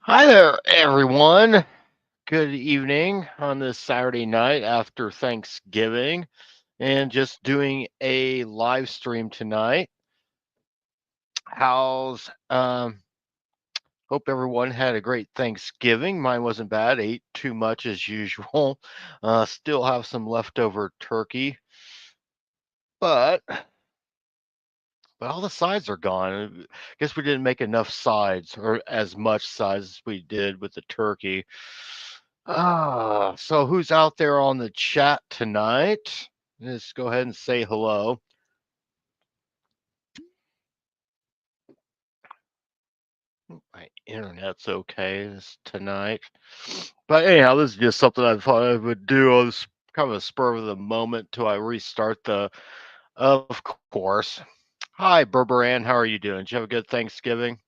Hi there, everyone. Good evening on this Saturday night after Thanksgiving, and just doing a live stream tonight. How's Hope everyone had a great Thanksgiving. Mine wasn't bad. Ate too much as usual. Still have some leftover turkey, but all the sides are gone. Guess we didn't make enough sides or as much sides as we did with the turkey. So who's out there on the chat tonight? Just go ahead and say hello. My internet's okay tonight. But anyhow, this is just something I thought I would do on this kind of a spur of the moment till I restart of course. Hi, Berberan. How are you doing? Did you have a good Thanksgiving?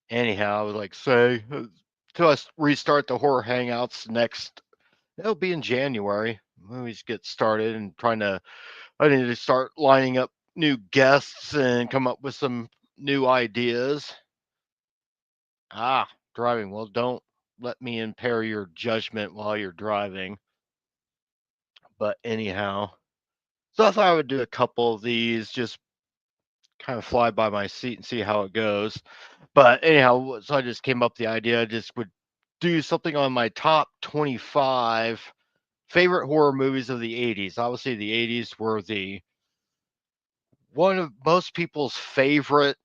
Anyhow, I would like say till I restart the horror hangouts next. It'll be in January. Movies get started and I need to start lining up new guests and come up with some new ideas. Driving. Well, don't let me impair your judgment while you're driving. But anyhow, so I thought I would do a couple of these, just kind of fly by my seat and see how it goes. But anyhow, so I just came up with the idea I just would do something on my top 25 favorite horror movies of the 80s. Obviously, the 80s were the one of most people's favorite,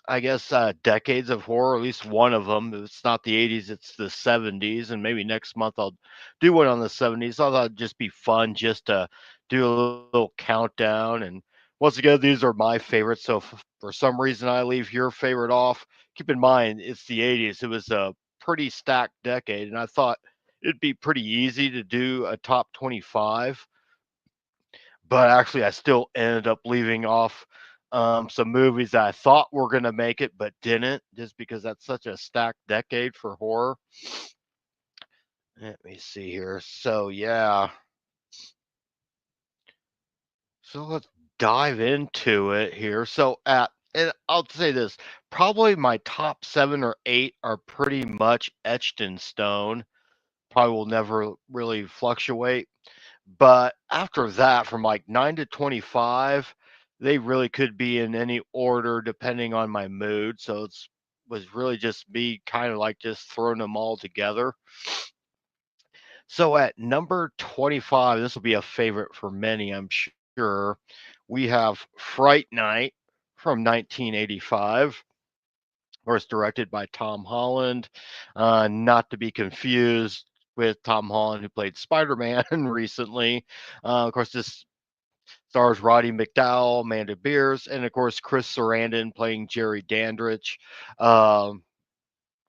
I guess, decades of horror, at least one of them. If it's not the 80s, it's the 70s. And maybe next month I'll do one on the 70s. I thought it'd just be fun just to do a little countdown. And once again, these are my favorites. So if for some reason I leave your favorite off, keep in mind it's the 80s. It was a pretty stacked decade. And I thought it'd be pretty easy to do a top 25, but actually I still ended up leaving off some movies that I thought were going to make it but didn't, just because that's such a stacked decade for horror. Let me see here. So yeah, so let's dive into it here. So at and I'll say this, probably my top 7 or 8 are pretty much etched in stone. Probably will never really fluctuate. But after that, from like 9 to 25, they really could be in any order depending on my mood. So it's was really just me kind of like just throwing them all together. So at number 25, this will be a favorite for many, I'm sure. We have Fright Night from 1985. Of course, directed by Tom Holland, not to be confused with Tom Holland, who played Spider Man recently. Of course, this stars Roddy McDowall, Amanda Beers, and of course Chris Sarandon playing Jerry Dandridge. Um,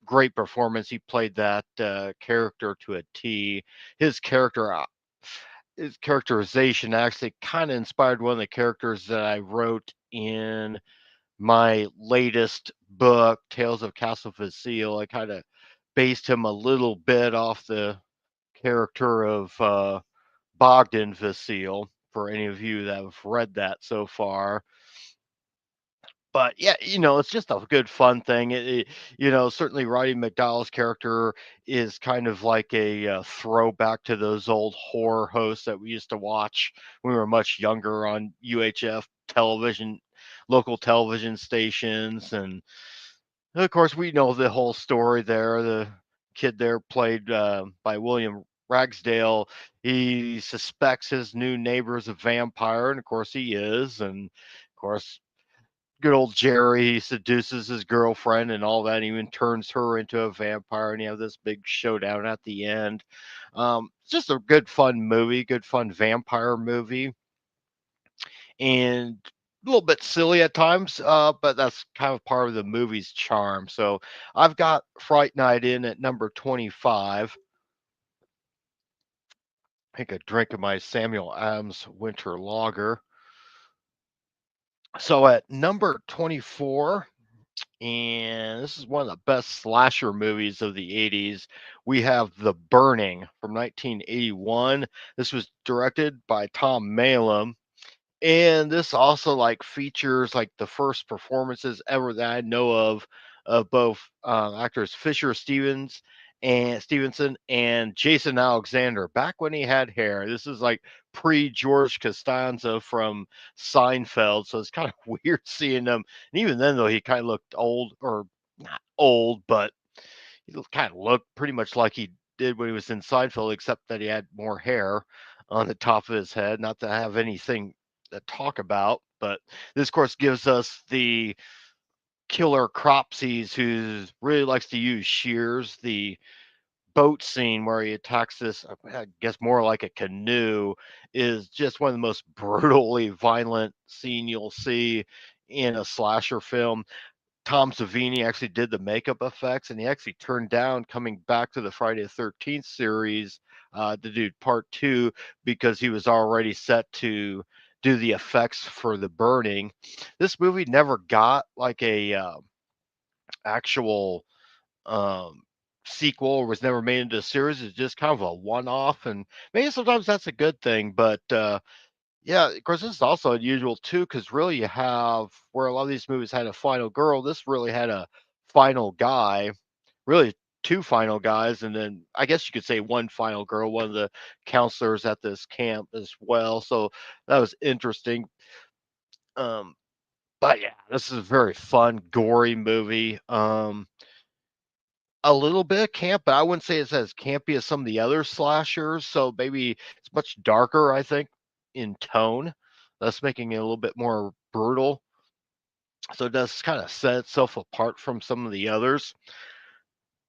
Great performance. He played that character to a T. His character, his characterization actually kind of inspired one of the characters that I wrote in my latest book, Tales of Castle Facile. I kind of based him a little bit off the character of Bogdan Vasile, for any of you that have read that so far. But yeah, it's just a good fun thing. Certainly Roddy McDowall's character is kind of like a throwback to those old horror hosts that we used to watch when we were much younger on UHF television, local television stations. And of course, we know the whole story there. The kid there, played by William Ragsdale, he suspects his new neighbor is a vampire, and of course he is. And of course, good old Jerry seduces his girlfriend and all that, and even turns her into a vampire, and you have this big showdown at the end. It's just a good, fun movie, good, fun vampire movie, and a little bit silly at times, but that's kind of part of the movie's charm. So I've got Fright Night in at number 25. Take a drink of my Samuel Adams Winter Lager. So at number 24, and this is one of the best slasher movies of the 80s. We have The Burning from 1981. This was directed by Tom Malum. And this also like features like the first performances ever that I know of both actors Fisher Stevens and Stevenson and Jason Alexander back when he had hair. This is like pre George Costanza from Seinfeld, so it's kind of weird seeing him. And even then, though, he kind of looked old, or not old, but he kind of looked pretty much like he did when he was in Seinfeld, except that he had more hair on the top of his head. Not to have anything to talk about, but this, of course, gives us the killer Cropsies who really likes to use shears. The boat scene where he attacks this, I guess more like a canoe, is just one of the most brutally violent scene you'll see in a slasher film. Tom Savini actually did the makeup effects, and he actually turned down coming back to the Friday the 13th series to do part two because he was already set to do the effects for the burning. This movie never got like a actual um, sequel, or was never made into a series. It's just kind of a one-off, and maybe sometimes that's a good thing. But yeah, of course, this is also unusual too, because really you have where a lot of these movies had a final girl. This really had a final guy, really two final guys, and then I guess you could say one final girl, one of the counselors at this camp as well. So that was interesting. Um, but yeah, this is a very fun, gory movie. A little bit of camp, but I wouldn't say it's as campy as some of the other slashers. So maybe it's much darker, I think, in tone, thus making it a little bit more brutal. So it does kind of set itself apart from some of the others.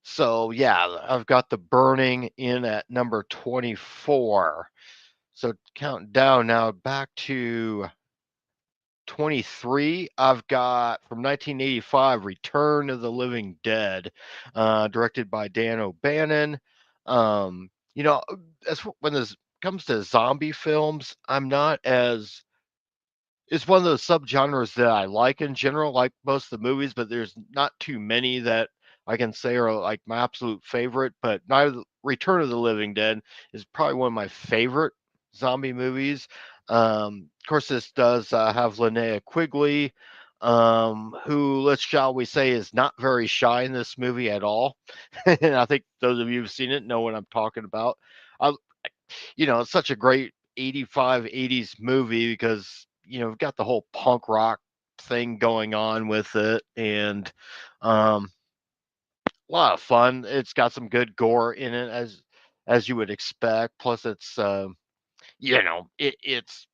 So yeah, I've got the burning in at number 24. So counting down now back to 23, I've got from 1985 Return of the Living Dead, directed by Dan O'Bannon. You know, when this comes to zombie films, I'm not as it's one of those subgenres that I like in general, like most of the movies, but there's not too many that I can say are like my absolute favorite. But Return of the Living Dead is probably one of my favorite zombie movies. Of course, this does have Linnea Quigley, who, shall we say, is not very shy in this movie at all. And I think those of you who've seen it know what I'm talking about. I, it's such a great 85 80s movie because we've got the whole punk rock thing going on with it, and um a lot of fun. It's got some good gore in it, as you would expect. Plus it's it's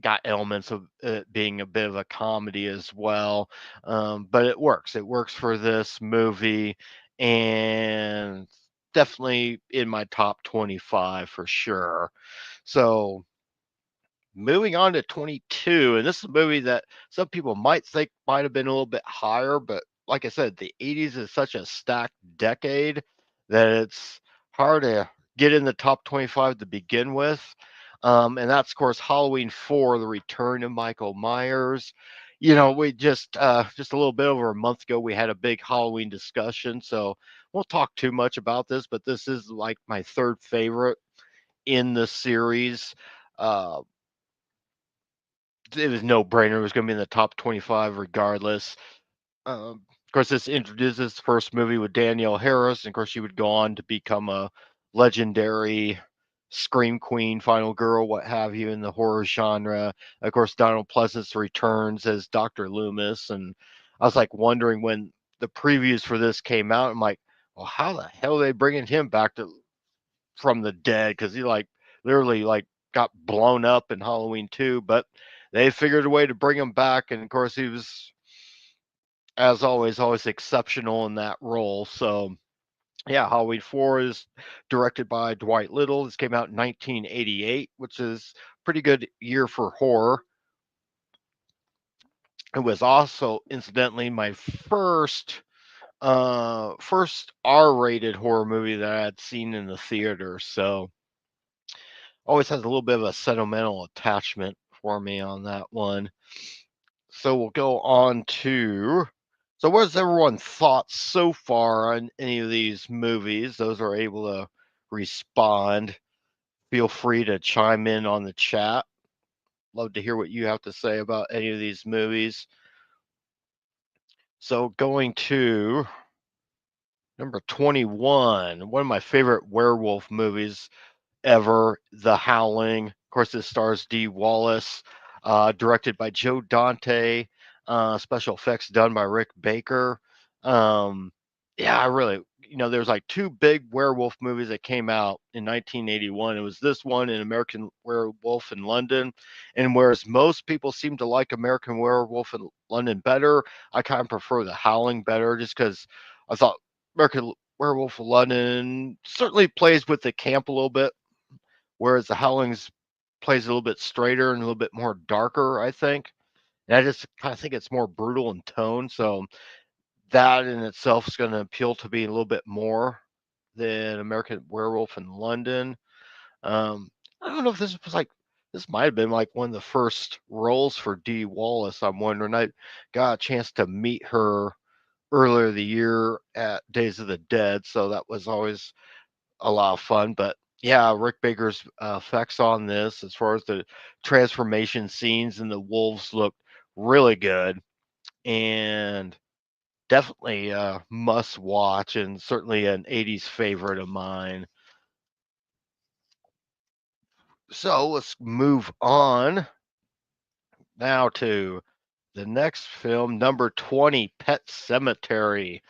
got elements of it being a bit of a comedy as well. But it works for this movie, and definitely in my top 25 for sure. So moving on to 22, and this is a movie that some people might think might have been a little bit higher, but like I said, the 80s is such a stacked decade that it's hard to get in the top 25 to begin with. And that's, of course, Halloween 4, The Return of Michael Myers. We just a little bit over a month ago, we had a big Halloween discussion, so won't talk too much about this, but this is like my third favorite in the series. Uh, it was no brainer. It was going to be in the top 25 regardless. Of course, this introduces the first movie with Danielle Harris, and of course, she would go on to become a legendary scream queen, final girl, what have you, in the horror genre. Of course, Donald Pleasance returns as Dr. Loomis, and I was like wondering when the previews for this came out. I'm like, well, how the hell are they bringing him back to from the dead? Because he like literally like got blown up in Halloween 2, but they figured a way to bring him back, and of course he was, as always exceptional in that role. So yeah, Halloween 4 is directed by Dwight Little. This came out in 1988, which is pretty good year for horror. It was also incidentally my first R-rated horror movie that I had seen in the theater. So always has a little bit of a sentimental attachment for me on that one. So we'll go on to. So, what has everyone thought so far on any of these movies? Those are able to respond. Feel free to chime in on the chat. love to hear what you have to say about any of these movies. So going to number 21, one of my favorite werewolf movies ever, The Howling. Of course, this stars Dee Wallace, directed by Joe Dante, special effects done by Rick Baker. Um, yeah, I really, there's like two big werewolf movies that came out in 1981. It was this one and American Werewolf in London. And whereas most people seem to like American Werewolf in London better, I kind of prefer The Howling better just because I thought American Werewolf in London certainly plays with the camp a little bit, whereas the Howlings plays a little bit straighter and a little bit more darker, I think. And I just kind of think it's more brutal in tone. So that in itself is going to appeal to me a little bit more than American Werewolf in London. Um, I don't know if this might have been like one of the first roles for Dee Wallace. I'm wondering. I got a chance to meet her earlier the year at Days of the Dead, so that was always a lot of fun. But yeah, Rick Baker's effects on this, as far as the transformation scenes and the wolves, look really good, and definitely must watch, and certainly an 80s favorite of mine. So let's move on now to the next film, number 20, Pet Cemetery.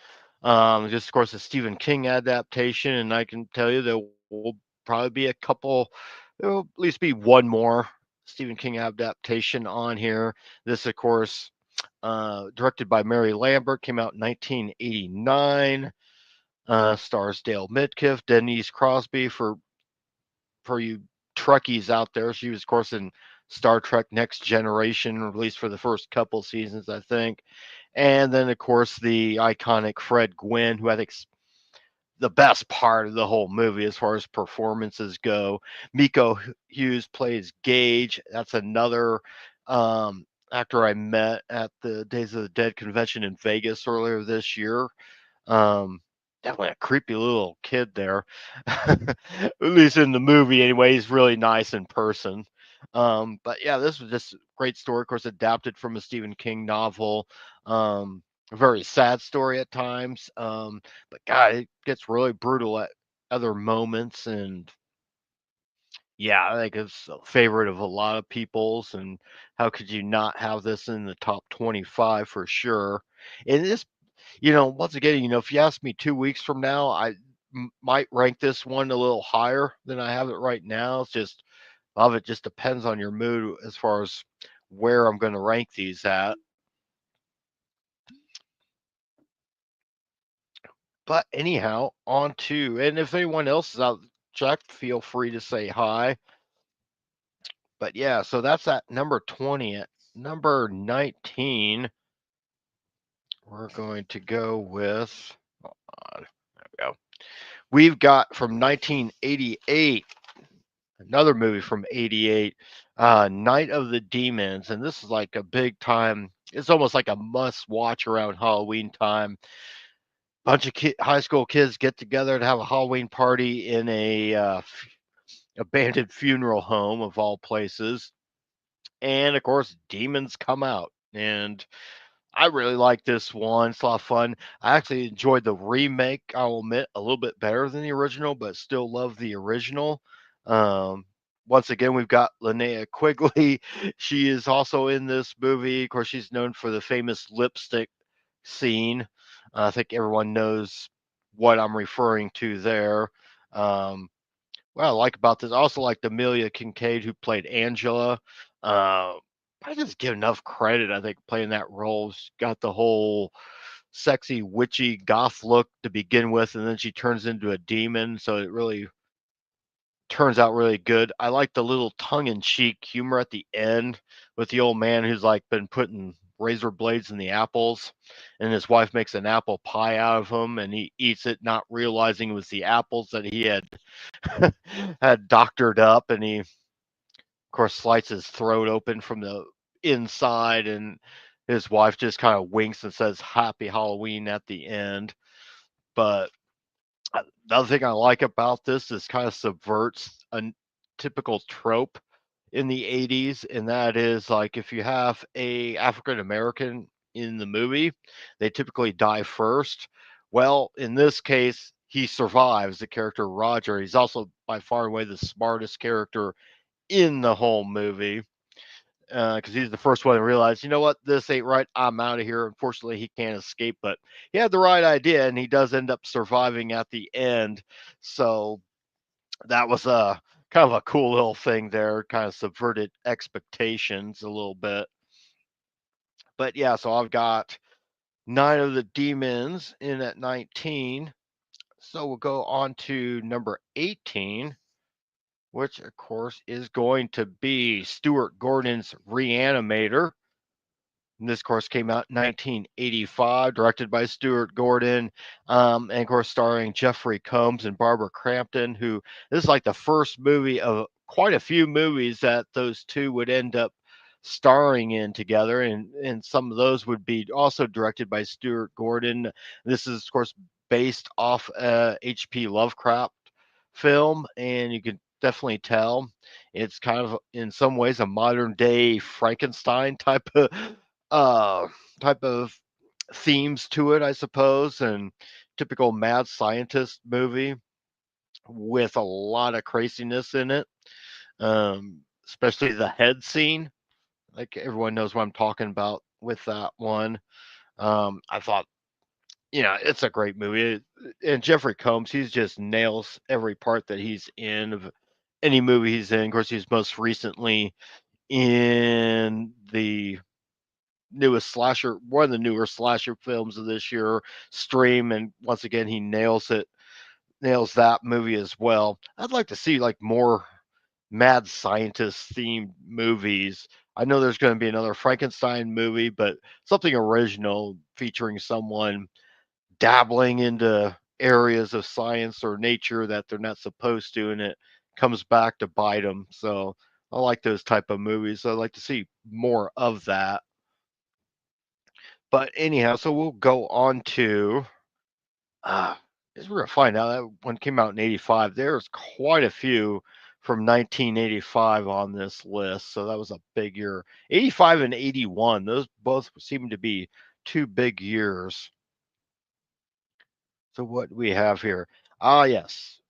Just of course a Stephen King adaptation, and I can tell you there will probably be a couple, there will at least be one more Stephen King adaptation on here. This, of course, directed by Mary Lambert, came out in 1989. Stars Dale Midkiff, Denise Crosby. For you Trekkies out there, she was, of course, in Star Trek Next Generation, released for the first couple seasons, I think. And then, of course, the iconic Fred Gwynn, who I think the best part of the whole movie as far as performances go. Miko Hughes plays Gage. That's another actor I met at the Days of the Dead convention in Vegas earlier this year. Um, Definitely a creepy little kid there. At least in the movie, anyway. He's really nice in person. But yeah, this was just a great story. Of course, adapted from a Stephen King novel. A very sad story at times. But God, it gets really brutal at other moments. And yeah, I think it's a favorite of a lot of people's. And how could you not have this in the top 25 for sure? And this, once again, if you ask me 2 weeks from now, I might rank this one a little higher than I have it right now. It's just, a lot of it just depends on your mood as far as where I'm going to rank these at. But anyhow, on to, and if anyone else is out, check, feel free to say hi. But yeah, so that's at number 20. At number 19, we're going to go with, hold on, there we go. We've got from 1988, another movie from 88, Night of the Demons. And this is like a big time, it's almost like a must watch around Halloween time. Bunch of high school kids get together to have a Halloween party in a abandoned funeral home of all places. And of course, demons come out. And I really like this one. It's a lot of fun. I actually enjoyed the remake, I'll admit, a little bit better than the original, but still love the original. Um, Once again, we've got Linnea Quigley. She is also in this movie. Of course, she's known for the famous lipstick scene. I think everyone knows what I'm referring to there. Um, what I like about this, I also like Amelia Kincaid, who played Angela. Uh, I just give enough credit, I think, playing that role. She's got the whole sexy, witchy, goth look to begin with, and then she turns into a demon, so it really turns out really good. I like the little tongue-in-cheek humor at the end with the old man who's like been putting razor blades in the apples, and his wife makes an apple pie out of him, and he eats it, not realizing it was the apples that he had had doctored up, and he, of course, slices his throat open from the inside, and his wife just kind of winks and says "Happy Halloween" at the end. But the other thing I like about this is kind of subverts a typical trope in the 80s, and that is like if you have a African American in the movie, they typically die first. Well, in this case, he survives, the character Roger. He's also by far and away the smartest character in the whole movie, because he's the first one to realize, you know what, this ain't right. I'm out of here. Unfortunately, he can't escape, but he had the right idea, and he does end up surviving at the end. So that was a kind of a cool little thing there, kind of subverted expectations a little bit. But yeah, so I've got Nine of the Demons in at 19. So we'll go on to number 18, which of course is going to be Stuart Gordon's Reanimator. And this, of course, came out in 1985, directed by Stuart Gordon, and of course, starring Jeffrey Combs and Barbara Crampton. Who this is like the first movie of quite a few movies that those two would end up starring in together, and some of those would be also directed by Stuart Gordon. This is, of course, based off a H.P. Lovecraft film, and you can definitely tell it's kind of in some ways a modern day Frankenstein uh type of themes to it, I suppose, and typical mad scientist movie with a lot of craziness in it. Especially the head scene. Like everyone knows what I'm talking about with that one. I thought, it's a great movie. And Jeffrey Combs, he's just nails every part that he's in of any movie he's in. Of course, he's most recently in the newest slasher, one of the newer slasher films of this year, Stream, and once again he nails that movie as well. I'd like to see like more mad scientist themed movies. I know there's going to be another Frankenstein movie, but something original featuring someone dabbling into areas of science or nature that they're not supposed to, and it comes back to bite them. So I like those type of movies. So I'd like to see more of that. But anyhow, so we'll go on to as we're gonna find out that one came out in '85. There's quite a few from 1985 on this list, so that was a big year. '85 and '81, those both seem to be two big years. So what do we have here? Ah, yes,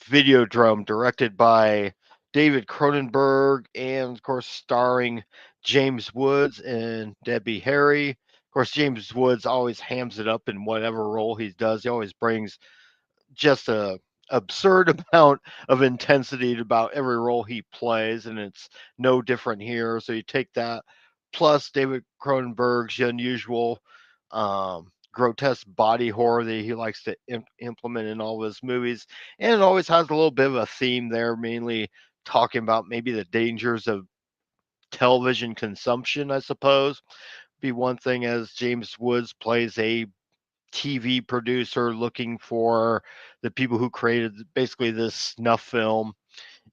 Videodrome, directed by David Cronenberg, and of course starring James Woods and Debbie Harry. Of course, James Woods always hams it up in whatever role he does. He always brings just a absurd amount of intensity to about every role he plays, and it's no different here. So you take that plus David Cronenberg's unusual grotesque body horror that he likes to implement in all of his movies, and it always has a little bit of a theme there, mainly talking about maybe the dangers of television consumption, I suppose. Be one thing as James Woods plays a TV producer looking for the people who created basically this snuff film,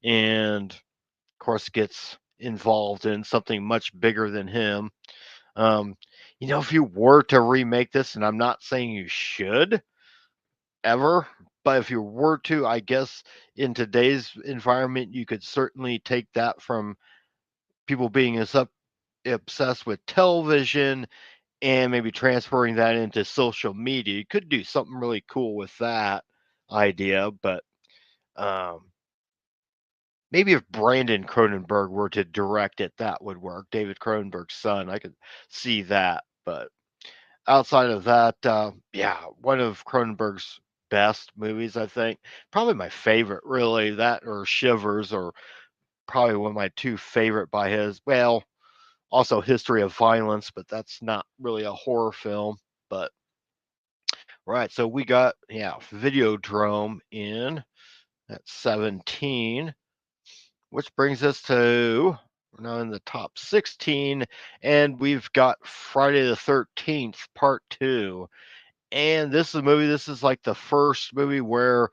and of course gets involved in something much bigger than him. Um, if you were to remake this, and I'm not saying you should ever, but if you were to, I guess in today's environment, you could certainly take that from people being obsessed with television and maybe transferring that into social media. You could do something really cool with that idea, but um, maybe if Brandon Cronenberg were to direct it, that would work. David Cronenberg's son, I could see that. But outside of that, yeah, one of Cronenberg's best movies, I think. Probably my favorite, really. That or Shivers, or probably one of my two favorite by his. Well, also History of Violence, but that's not really a horror film. But right, so we got Videodrome in at 17, which brings us to we're now in the top 16, and we've got Friday the 13th Part 2. And this is a movie. This is like the first movie where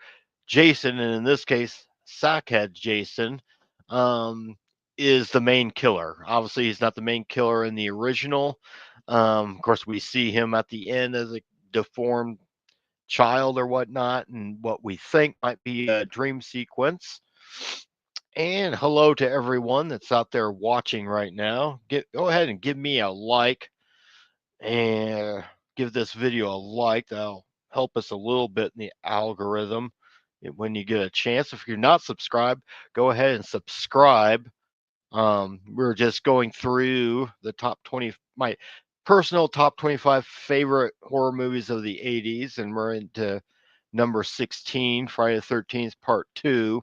Jason, and in this case, Sackhead Jason, um, is the main killer. Obviously, he's not the main killer in the original. Of course, we see him at the end as a deformed child or whatnot, and what we think might be a dream sequence. And hello to everyone that's out there watching right now. Go ahead and give me a like and give this video a like. That'll help us a little bit in the algorithm when you get a chance. If you're not subscribed, go ahead and subscribe. We're just going through the top 20, my personal top 25 favorite horror movies of the 80s, and we're into number 16, Friday the 13th, part 2.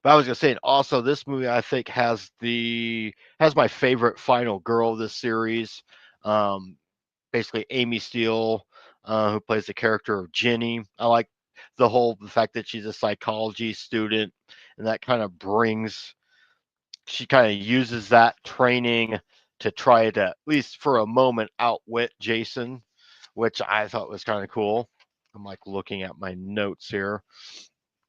But I was gonna say, and also this movie I think has my favorite final girl of this series. Um, Basically Amy Steele, who plays the character of Jenny. I like the fact that she's a psychology student, and that kind of brings she kind of uses that training to try to, at least for a moment, outwit Jason, which I thought was kind of cool. I'm like looking at my notes here.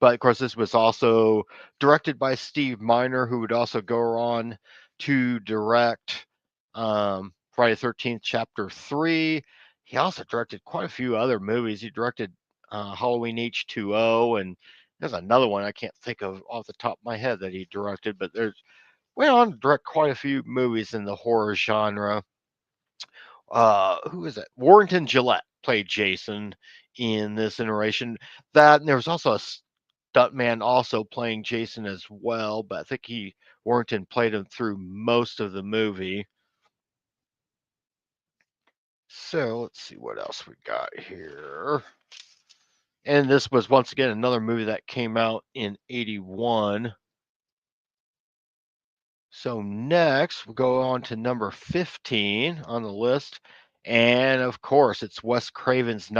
But of course, this was also directed by Steve Miner, who would also go on to direct Friday the 13th, Chapter 3. He also directed quite a few other movies. He directed Halloween H2O, and there's another one I can't think of off the top of my head that he directed, but there's went on to direct quite a few movies in the horror genre. Who is it? Warrington Gillette played Jason in this iteration. That and there was also a stuntman also playing Jason as well, but I think Warrington played him through most of the movie. So let's see what else we got here. And this was once again another movie that came out in 81. So next, we'll go on to number 15 on the list. And of course, it's Wes Craven's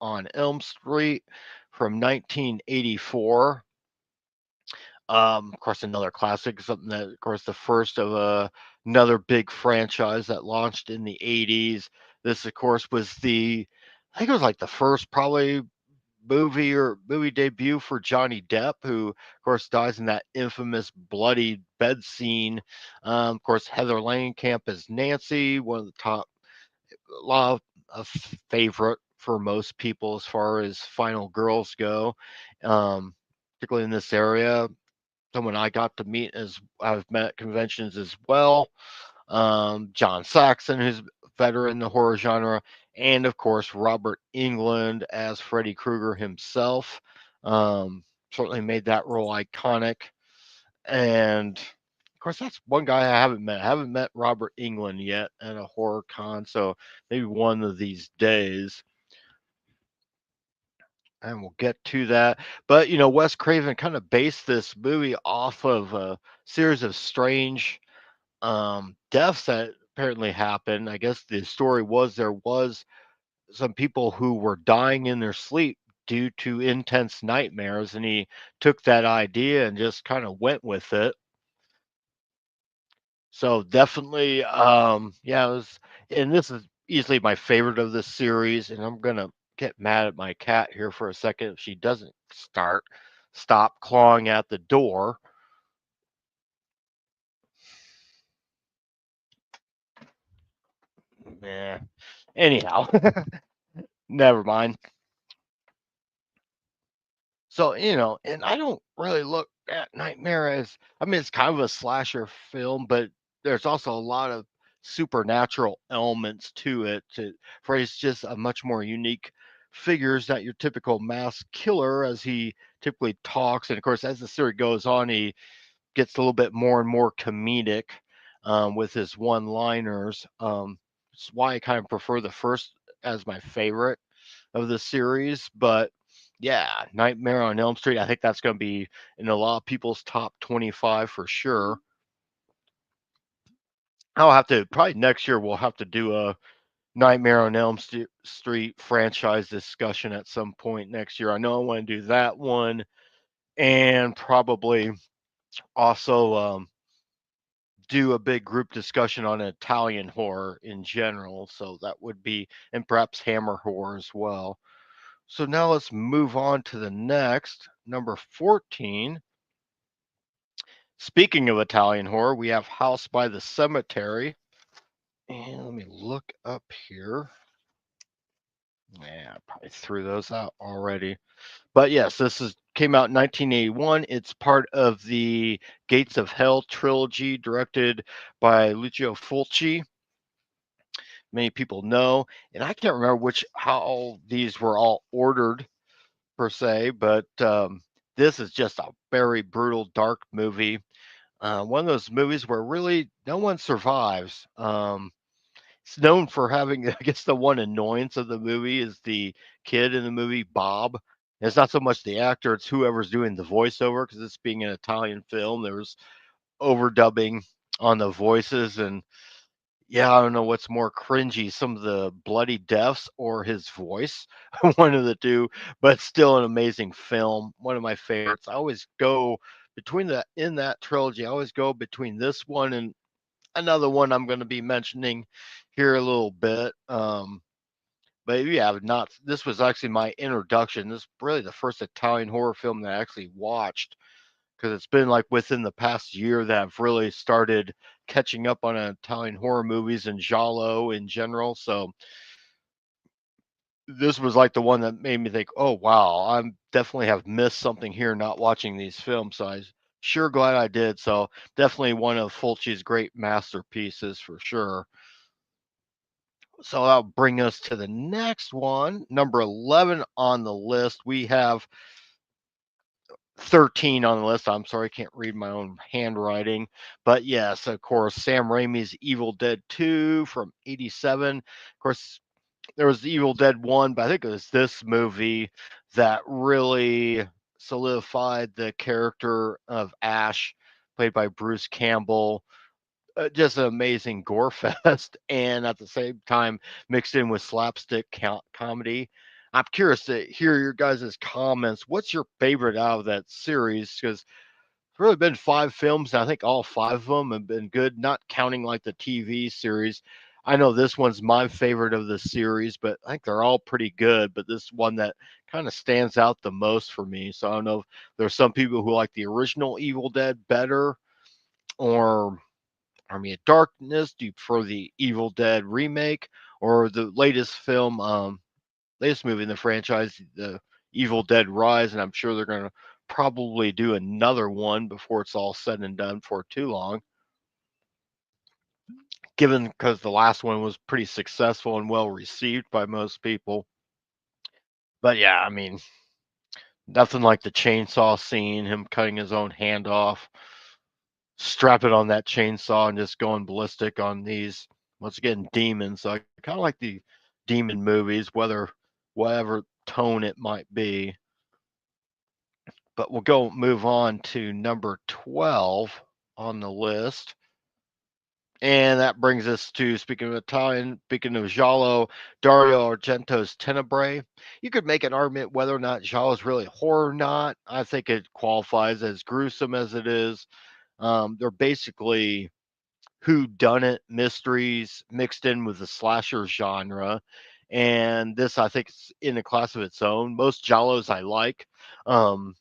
on Elm Street from 1984. Of course, another classic, something that, of course, the first of another big franchise that launched in the 80s. This, of course, I think it was like the first probably movie debut for Johnny Depp, who, of course, dies in that infamous bloody bed scene. Of course, Heather Langenkamp as Nancy, one of the top, a lot of favorite for most people as far as final girls go, particularly in this area. Someone I got to meet as I've met at conventions as well. John Saxon, who's a veteran in the horror genre, and of course Robert Englund as Freddy Krueger himself. Certainly made that role iconic. And of course, that's one guy I haven't met. I haven't met Robert Englund yet at a horror con, so maybe one of these days. And we'll get to that. But Wes Craven kind of based this movie off of a series of strange deaths that apparently happened. I guess the story was there was some people who were dying in their sleep due to intense nightmares, and he took that idea and just kind of went with it. So definitely, yeah, and this is easily my favorite of this series, and I'm gonna get mad at my cat here for a second if she doesn't stop clawing at the door. Yeah. Anyhow, never mind. So, and I don't really look at Nightmare as, I mean, it's kind of a slasher film, but there's also a lot of supernatural elements to it. For it's just a much more unique figures not your typical mass killer as he typically talks. And of course, as the series goes on, he gets a little bit more and more comedic with his one-liners. It's why I kind of prefer the first as my favorite of the series. But yeah, Nightmare on Elm Street, I think that's going to be in a lot of people's top 25 for sure. I'll have to probably next year we'll have to do a Nightmare on Street franchise discussion at some point next year. I know I want to do that one, and probably also do a big group discussion on Italian horror in general. So that would be, and perhaps Hammer horror as well. So now let's move on to the next, number 14. Speaking of Italian horror, we have House by the Cemetery. And let me look up here. Yeah, I probably threw those out already. But yes, this is came out in 1981. It's part of the Gates of Hell trilogy, directed by Lucio Fulci. Many people know, and I can't remember which how these were all ordered per se, but this is just a very brutal, dark movie. One of those movies where really no one survives. It's known for having, I guess, the one annoyance of the movie is the kid in the movie, Bob. And it's not so much the actor, it's whoever's doing the voiceover because it's being an Italian film. There was overdubbing on the voices. And yeah, I don't know what's more cringy, some of the bloody deaths or his voice, one of the two, but still an amazing film. One of my favorites. I always go between the in that trilogy, I always go between this one and another one I'm going to be mentioning here a little bit. But yeah, not this was actually my introduction. This is really the first Italian horror film that I actually watched because it's been like within the past year that I've really started catching up on Italian horror movies and giallo in general. So this was like the one that made me think, oh wow, I'm definitely have missed something here not watching these films. So I sure glad I did. So definitely one of Fulci's great masterpieces for sure. So that'll bring us to the next one, number 11 on the list. We have 13 on the list. I'm sorry, I can't read my own handwriting. But yes, of course, Sam Raimi's Evil Dead 2 from 87. Of course, there was Evil Dead 1, but I think it was this movie that really solidified the character of Ash, played by Bruce Campbell. Just an amazing gore fest, and at the same time mixed in with slapstick comedy. I'm curious to hear your guys' comments. What's your favorite out of that series? Because it's really been five films, and I think all five of them have been good, not counting like the TV series. I know this one's my favorite of the series, but I think they're all pretty good. But this one that kind of stands out the most for me. So I don't know if there's some people who like the original Evil Dead better, or Army of Darkness? Do you prefer the Evil Dead remake or the latest film, latest movie in the franchise, the Evil Dead Rise? And I'm sure they're going to probably do another one before it's all said and done for too long, given because the last one was pretty successful and well received by most people. But yeah, I mean, nothing like the chainsaw scene, him cutting his own hand off, strapping on that chainsaw and just going ballistic on these once again demons. So I kind of like the demon movies, whether whatever tone it might be. But we'll go move on to number 12 on the list. And that brings us to, speaking of Italian, speaking of Giallo, Dario Argento's Tenebrae. You could make an argument whether or not Giallo is really horror or not. I think it qualifies as gruesome as it is. They're basically who done it mysteries mixed in with the slasher genre, and this I think is in a class of its own. Most giallos I like, um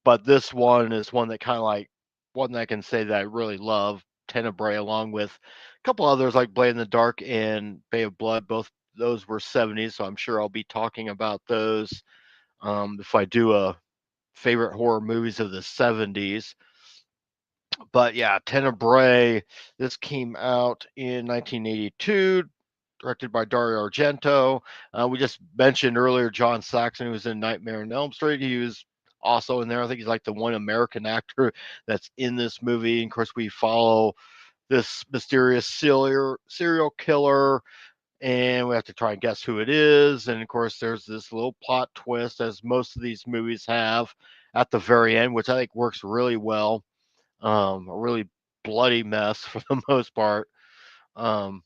but this one is one that kind of like one that I can say that I really love, Tenebrae, along with a couple others like Blade in the Dark and Bay of Blood. Both those were 70s, so I'm sure I'll be talking about those if I do a favorite horror movies of the 70s. But yeah, Tenebrae, this came out in 1982, directed by Dario Argento. We just mentioned earlier John Saxon, who was in Nightmare on Elm Street. He was also in there. I think he's like the one American actor that's in this movie. And of course, we follow this mysterious serial killer, and we have to try and guess who it is. And of course, there's this little plot twist, as most of these movies have at the very end, which I think works really well. A really bloody mess for the most part. Um,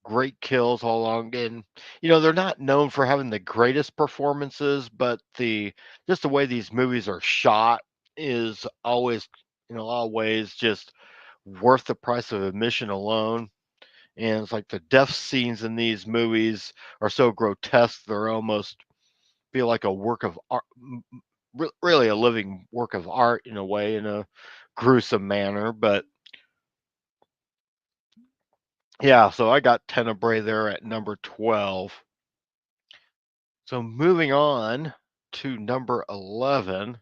Great kills all along, and they're not known for having the greatest performances, but the just the way these movies are shot is always, in a lot of ways, just worth the price of admission alone. And it's like the death scenes in these movies are so grotesque, they're almost feel like a work of art, really a living work of art in a way, in a gruesome manner. But Yeah, so I got Tenebrae there at number 12. So moving on to number 11,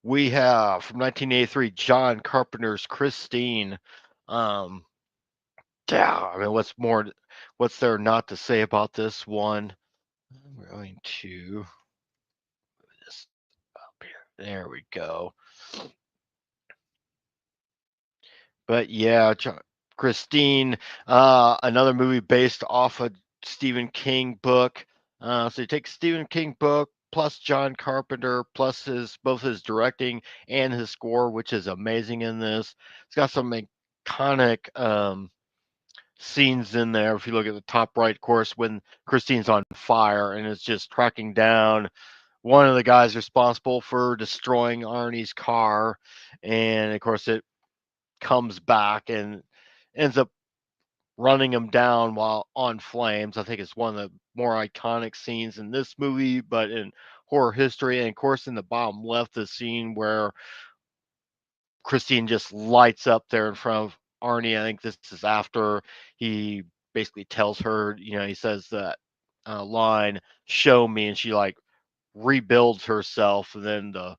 we have from 1983 John Carpenter's Christine. Um, yeah, I mean, what's there not to say about this one? I'm going to move this up here. There we go. But yeah, Christine, another movie based off a Stephen King book. So you take Stephen King book plus John Carpenter plus his both his directing and his score, which is amazing in this. It's got some iconic scenes in there. If you look at the top right, of course, when Christine's on fire and is just tracking down one of the guys responsible for destroying Arnie's car, and of course it comes back and ends up running him down while on flames. I think it's one of the more iconic scenes in this movie, but in horror history. And of course, in the bottom left, the scene where Christine just lights up there in front of Arnie. I think this is after he basically tells her, he says that line, "Show me," and she like rebuilds herself, and then the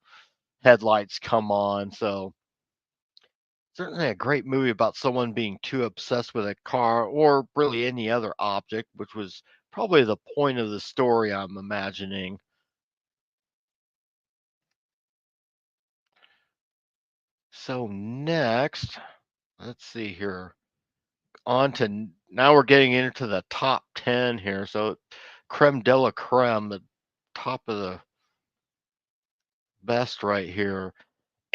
headlights come on. So certainly a great movie about someone being too obsessed with a car or really any other object, which was probably the point of the story, I'm imagining. So next, let's see here. Now we're getting into the top 10 here. So creme de la creme, the top of the best right here.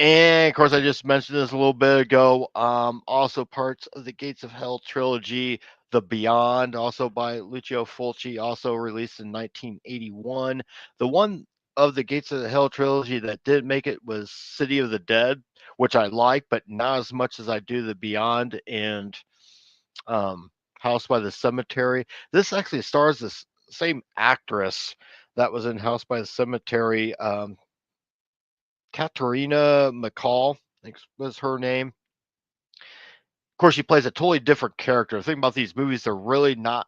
And of course, I just mentioned this a little bit ago. Also, parts of the Gates of Hell trilogy, The Beyond, also by Lucio Fulci, also released in 1981. The one of the Gates of the Hell trilogy that did make it was City of the Dead, which I like, but not as much as I do The Beyond and um, House by the Cemetery. This actually stars the same actress that was in House by the Cemetery. Katerina McCall, I think was her name. Of course, she plays a totally different character. The thing about these movies, they're really not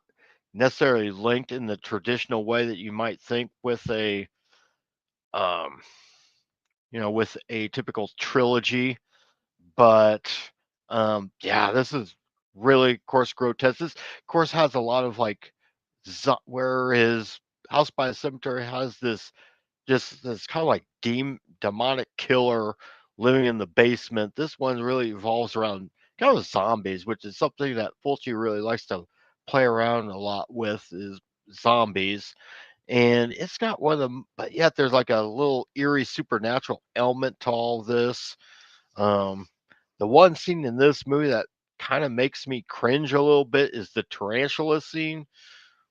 necessarily linked in the traditional way that you might think um, with a typical trilogy. But yeah, this is really, of course, grotesque. This, of course, has a lot of like, whereas House by the Cemetery has this kind of like demonic killer living in the basement. This one really revolves around kind of zombies, which is something that Fulci really likes to play around a lot with is zombies. And it's got one of them, but yet there's like a little eerie supernatural element to all this. Um, the one scene in this movie that kind of makes me cringe a little bit is the tarantula scene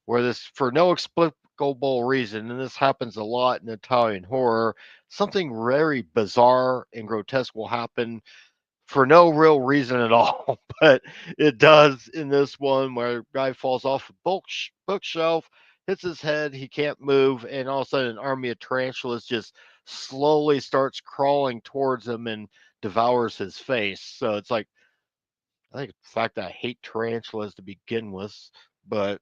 where this, for no explicable reason, and this happens a lot in Italian horror, something very bizarre and grotesque will happen for no real reason at all. But it does in this one where a guy falls off a bookshelf, hits his head, he can't move, and all of a sudden an army of tarantulas just slowly starts crawling towards him and devours his face. So it's like, I think the fact that I hate tarantulas to begin with, but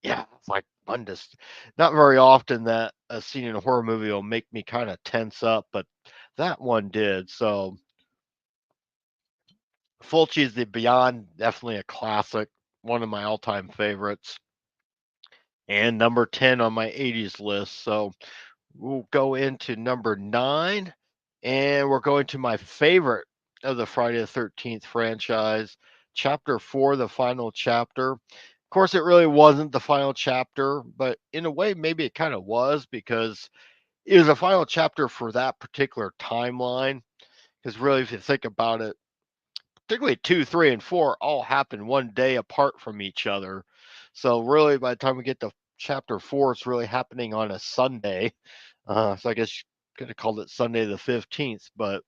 yeah, it's like one just not very often that a scene in a horror movie will make me kind of tense up, but that one did. So Fulci's The Beyond, definitely a classic, one of my all-time favorites, and number 10 on my 80s list. So we'll go into number 9, and we're going to my favorite of the Friday the 13th franchise, Chapter 4, the final chapter. Of course, it really wasn't the final chapter, but in a way, maybe it kind of was because it was a final chapter for that particular timeline. Because really, if you think about it, particularly 2, 3, and 4 all happen one day apart from each other. So really, by the time we get to chapter 4, it's really happening on a Sunday. So I guess you could have called it Sunday the 15th. But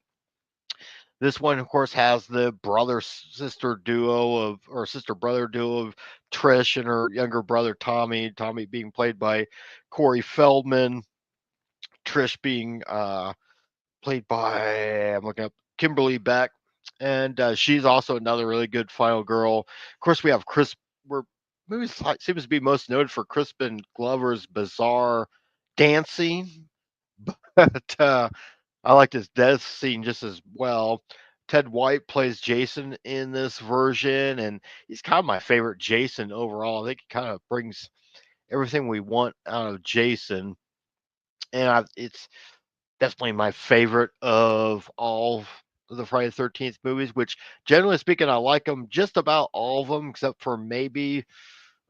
this one, of course, has the brother sister duo or sister brother duo of Trish and her younger brother Tommy. Tommy being played by Corey Feldman. Trish being played by, I'm looking up Kimberly Beck, and she's also another really good final girl. Of course, we have Chris. We're movies seems to be most noted for Crispin Glover's bizarre dancing, but I liked his death scene just as well. Ted White plays Jason in this version, and he's kind of my favorite Jason overall. I think he kind of brings everything we want out of Jason, and it's definitely my favorite of all of the Friday the 13th movies, which generally speaking, I like them just about all of them, except for maybe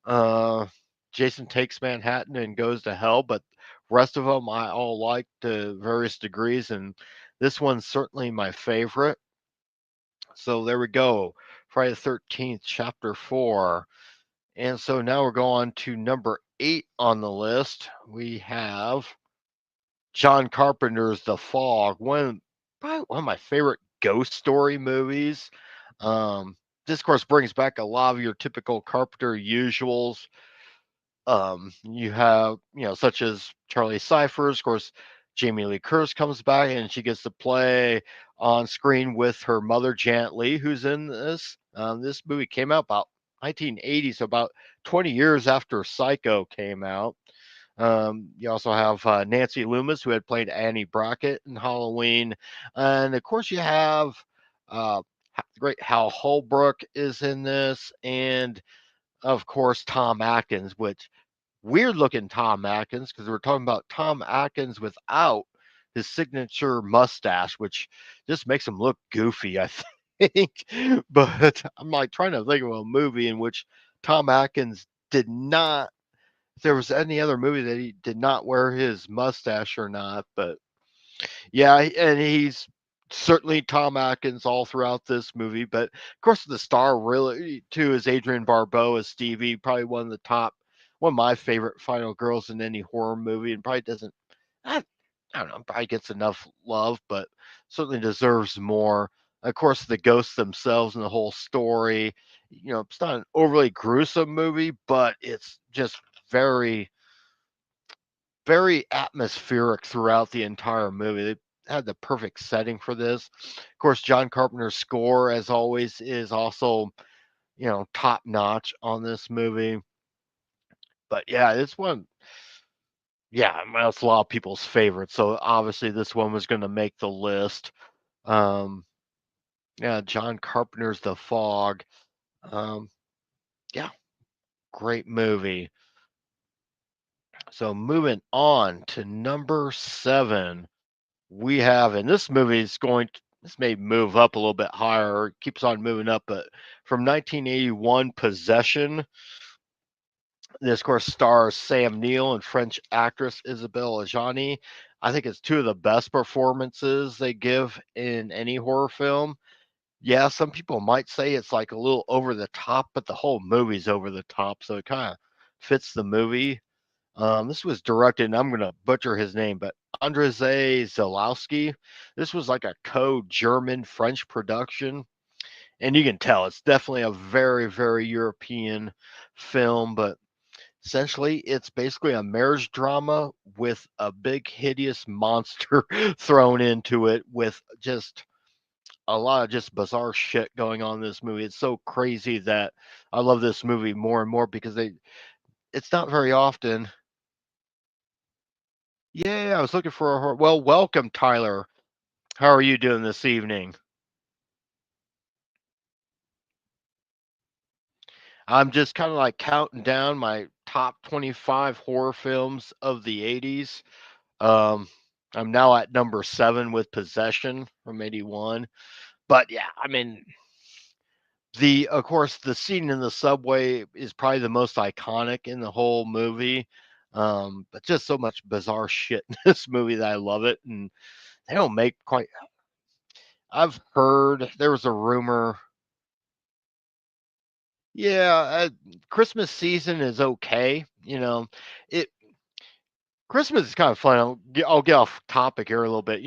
uh, Jason Takes Manhattan and Goes to Hell, but rest of them I all like to various degrees, and this one's certainly my favorite. So there we go. Friday the 13th, Chapter 4. And so now we're going to number 8 on the list. We have John Carpenter's The Fog, probably one of my favorite ghost story movies. Um, this, of course, brings back a lot of your typical Carpenter usuals. You have, such as Charlie Cyphers, of course, Jamie Lee Curtis comes back and she gets to play on screen with her mother, Janet Leigh, who's in this. This movie came out about 1980, so about 20 years after Psycho came out. You also have Nancy Loomis, who had played Annie Brackett in Halloween. And of course, you have the great Hal Holbrook is in this. And of course, Tom Atkins, which weird looking Tom Atkins, because we're talking about Tom Atkins without his signature mustache, which just makes him look goofy, I think. But I'm like trying to think of a movie in which Tom Atkins did not, if there was any other movie that he did not wear his mustache or not. But yeah, and he's certainly Tom Atkins all throughout this movie. But of course, the star really too is Adrienne Barbeau as Stevie, probably one of my favorite final girls in any horror movie, and probably doesn't. I, I don't know, probably gets enough love, but certainly deserves more. Of course, the ghosts themselves and the whole story. It's not an overly gruesome movie, but it's just very very atmospheric throughout the entire movie. They had the perfect setting for this. Of course, John Carpenter's score, as always, is also, top notch on this movie. But yeah, this one, yeah, I mean, it's a lot of people's favorite. So obviously, this one was going to make the list. Um, yeah, John Carpenter's The Fog. Um, yeah, great movie. So moving on to number 7. We have, and this movie is this may move up a little bit higher, or it keeps on moving up, but from 1981, Possession. This, of course, stars Sam Neill and French actress Isabelle Adjani. I think it's two of the best performances they give in any horror film. Yeah, some people might say it's like a little over the top, but the whole movie's over the top, so it kind of fits the movie. This was directed, and I'm going to butcher his name, but Andrzej Zalowski. This was like a co-German French production, and you can tell it's definitely a very, very European film. But essentially, it's basically a marriage drama with a big, hideous monster thrown into it, with just a lot of just bizarre shit going on in this movie. It's so crazy that I love this movie more and more because it's not very often. Yeah, I was looking for a well, welcome, Tyler. How are you doing this evening? I'm just kind of like counting down my top 25 horror films of the 80s. Um, I'm now at number 7 with Possession from 81. But yeah, I mean, of course, the scene in the subway is probably the most iconic in the whole movie. But just so much bizarre shit in this movie that I love it. And they don't make quite, I've heard there was a rumor. Yeah, Christmas season is okay. It Christmas is kind of fun. I'll get off topic here a little bit.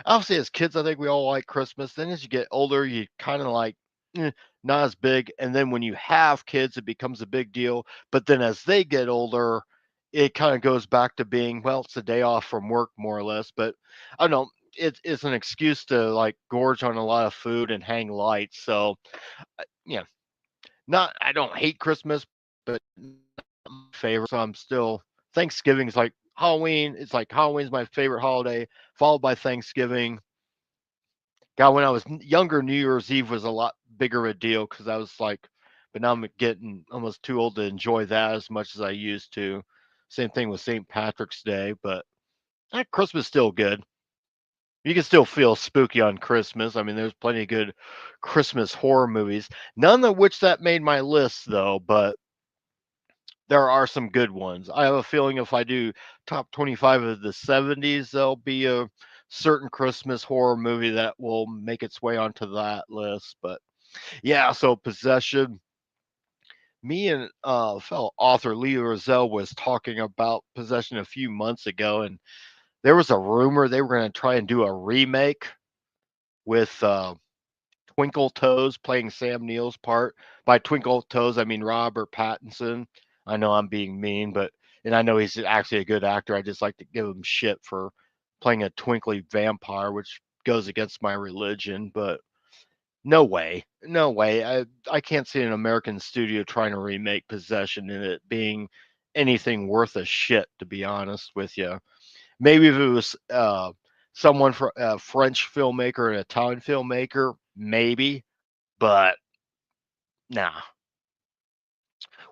Obviously as kids, I think we all like Christmas. Then as you get older, you kind of like not as big. And then when you have kids, it becomes a big deal. But then as they get older, it kind of goes back to being, well, it's a day off from work more or less. But I don't know. it's an excuse to like gorge on a lot of food and hang lights. So yeah, not I don't hate Christmas, but not my favorite. So I'm still Thanksgiving's like Halloween. It's like Halloween's my favorite holiday, followed by Thanksgiving. God, when I was younger, New Year's Eve was a lot bigger a deal because I was like, but now I'm getting almost too old to enjoy that as much as I used to. Same thing with St. Patrick's Day, but Christmas still good. You can still feel spooky on Christmas. I mean, there's plenty of good Christmas horror movies. None of which that made my list though, but there are some good ones. I have a feeling if I do top 25 of the 70s, there'll be a certain Christmas horror movie that will make its way onto that list. But yeah, so Possession. Me and fellow author Lee Rozelle was talking about Possession a few months ago, and there was a rumor they were going to try and do a remake with Twinkle Toes playing Sam Neill's part. By Twinkle Toes, I mean Robert Pattinson. I know I'm being mean, but and I know he's actually a good actor. I just like to give him shit for playing a twinkly vampire, which goes against my religion. But no way, no way. I can't see an American studio trying to remake Possession and it being anything worth a shit. To be honest with you, maybe if it was someone for a French filmmaker, an Italian filmmaker, maybe, but nah.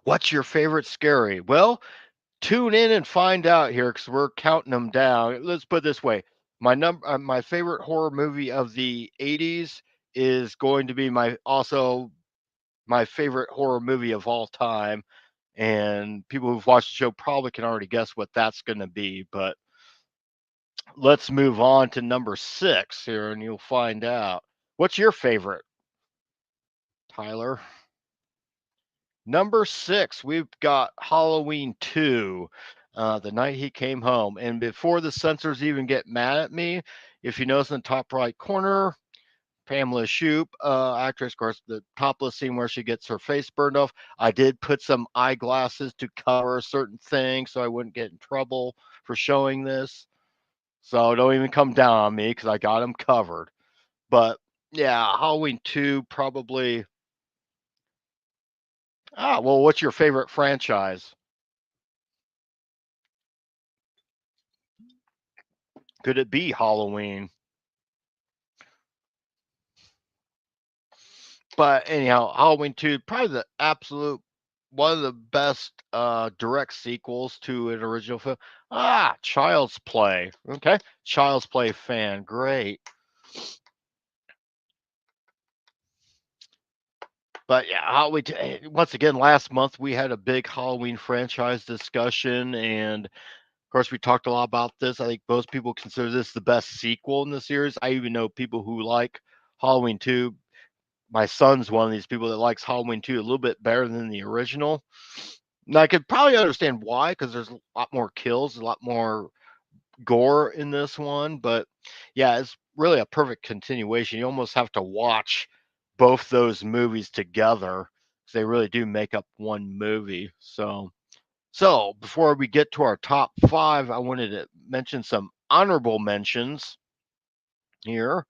What's your favorite scary? Well, tune in and find out here because we're counting them down. Let's put it this way: my favorite horror movie of the '80s is going to be my favorite horror movie of all time. And people who've watched the show probably can already guess what that's going to be. But let's move on to number 6 here, and you'll find out. What's your favorite, Tyler? Number 6, we've got Halloween 2, The Night He Came Home. And before the censors even get mad at me, if you notice in the top right corner, Pamela Shoop, actress, of course, the topless scene where she gets her face burned off. I did put some eyeglasses to cover certain things so I wouldn't get in trouble for showing this. So don't even come down on me because I got them covered. But yeah, Halloween 2 probably. Well, what's your favorite franchise? Could it be Halloween? But anyhow, Halloween 2, probably the absolute one of the best direct sequels to an original film. Child's Play. Okay. Child's Play fan. Great. But yeah, once again, last month we had a big Halloween franchise discussion. And of course, we talked a lot about this. I think most people consider this the best sequel in the series. I even know people who like Halloween 2. My son's one of these people that likes Halloween 2 a little bit better than the original. And I could probably understand why, because there's a lot more kills, a lot more gore in this one. But yeah, it's really a perfect continuation. You almost have to watch both those movies together because they really do make up one movie. So before we get to our top 5, I wanted to mention some honorable mentions here.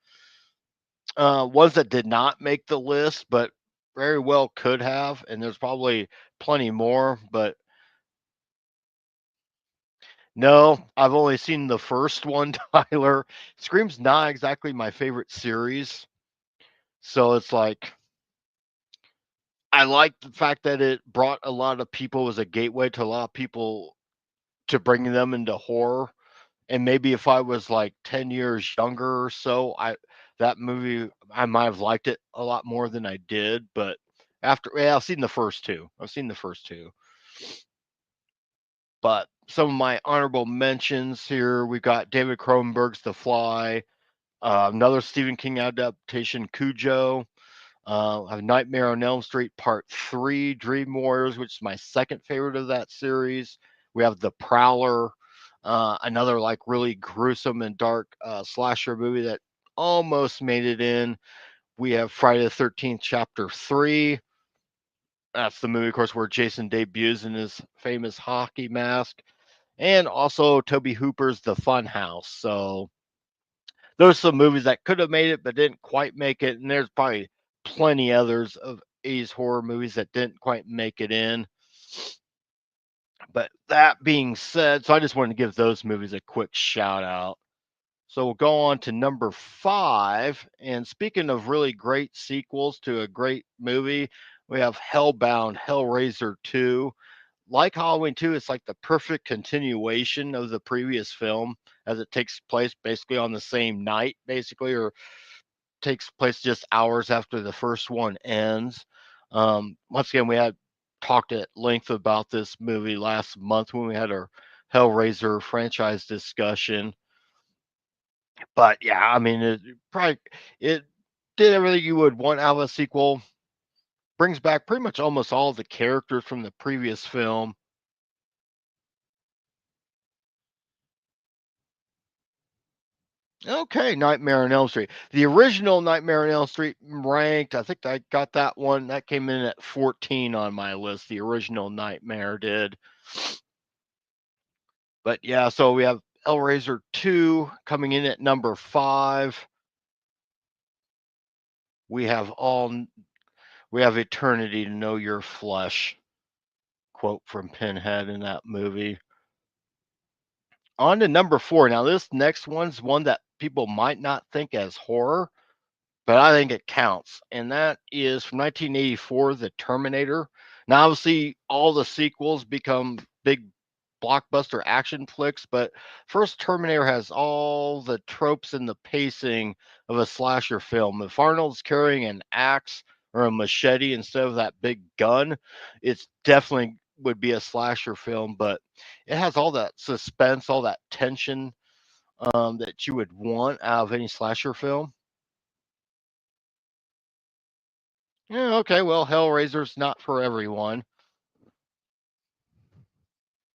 Ones that did not make the list, but very well could have, and there's probably plenty more. But no, I've only seen the first one, Tyler. Scream's not exactly my favorite series, so it's like I like the fact that it brought a lot of people as a gateway to a lot of people to bring them into horror. And maybe if I was like 10 years younger or so, that movie I might have liked it a lot more than I did. But I've seen the first two. I've seen the first two. But some of my honorable mentions here, we've got David Cronenberg's The Fly, another Stephen King adaptation, Cujo. I have Nightmare on Elm Street Part 3, Dream Warriors, which is my second favorite of that series. We have The Prowler, another like really gruesome and dark slasher movie that almost made it in. We have Friday the 13th, Chapter 3. That's the movie, of course, where Jason debuts in his famous hockey mask. And also Toby Hooper's The Fun House. So There's some movies that could have made it but didn't quite make it, and there's probably plenty others of 80s horror movies that didn't quite make it in. But that being said, so I just wanted to give those movies a quick shout out. So we'll go on to number 5. And speaking of really great sequels to a great movie, we have Hellbound, Hellraiser 2. Like Halloween 2, it's like the perfect continuation of the previous film as it takes place basically on the same night, basically, or takes place just hours after the first one ends. Once again, we had talked at length about this movie last month when we had our Hellraiser franchise discussion. But yeah, I mean, it did everything you would want out of a sequel. Brings back pretty much almost all the characters from the previous film. Okay, Nightmare on Elm Street. The original Nightmare on Elm Street ranked, I think I got that one. That came in at 14 on my list. The original Nightmare did. But yeah, so we have Hellraiser 2 coming in at number 5. We have all we have Eternity to Know Your Flesh. Quote from Pinhead in that movie. On to number 4. Now this next one's one that people might not think as horror, but I think it counts. And that is from 1984, The Terminator. Now, obviously, all the sequels become big blockbuster action flicks, but first Terminator has all the tropes and the pacing of a slasher film. If Arnold's carrying an axe or a machete instead of that big gun, it's definitely would be a slasher film, but it has all that suspense, all that tension that you would want out of any slasher film. Yeah, okay, well, Hellraiser's not for everyone.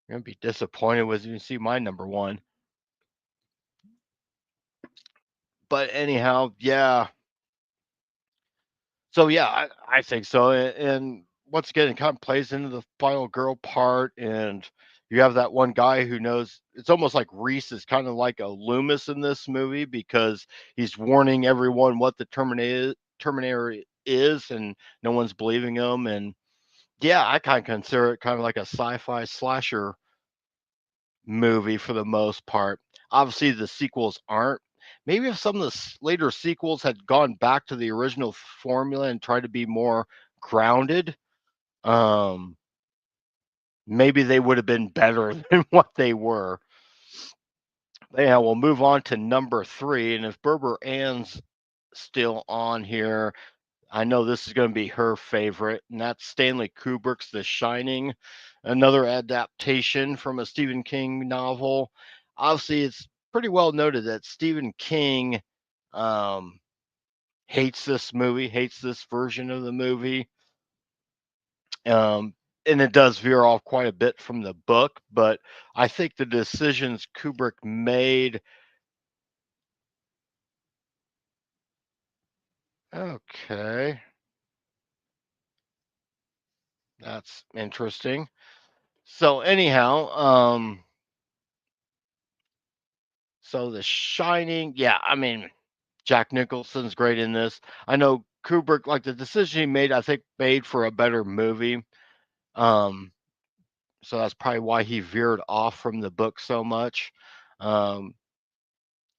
You're gonna be disappointed when you see my number one. But anyhow, yeah. So yeah, I think so. And once again, it kind of plays into the final girl part, and you have that one guy who knows. It's almost like Reese is kind of like a Loomis in this movie because he's warning everyone what the Terminator is, and no one's believing him. And yeah, I kind of consider it kind of like a sci-fi slasher movie for the most part. Obviously, the sequels aren't. Maybe if some of the later sequels had gone back to the original formula and tried to be more grounded, um, maybe they would have been better than what they were. Yeah, we'll move on to number 3. And if Berber Ann's still on here, I know this is going to be her favorite, and that's Stanley Kubrick's The Shining, another adaptation from a Stephen King novel. Obviously, it's pretty well noted that Stephen King um, hates this movie, hates this version of the movie. Um, and it does veer off quite a bit from the book, but I think the decisions Kubrick made. Okay, that's interesting. So, anyhow, so The Shining, yeah, I mean, Jack Nicholson's great in this. I know Kubrick, like the decision he made, I think made for a better movie. Um, so that's probably why he veered off from the book so much. Um,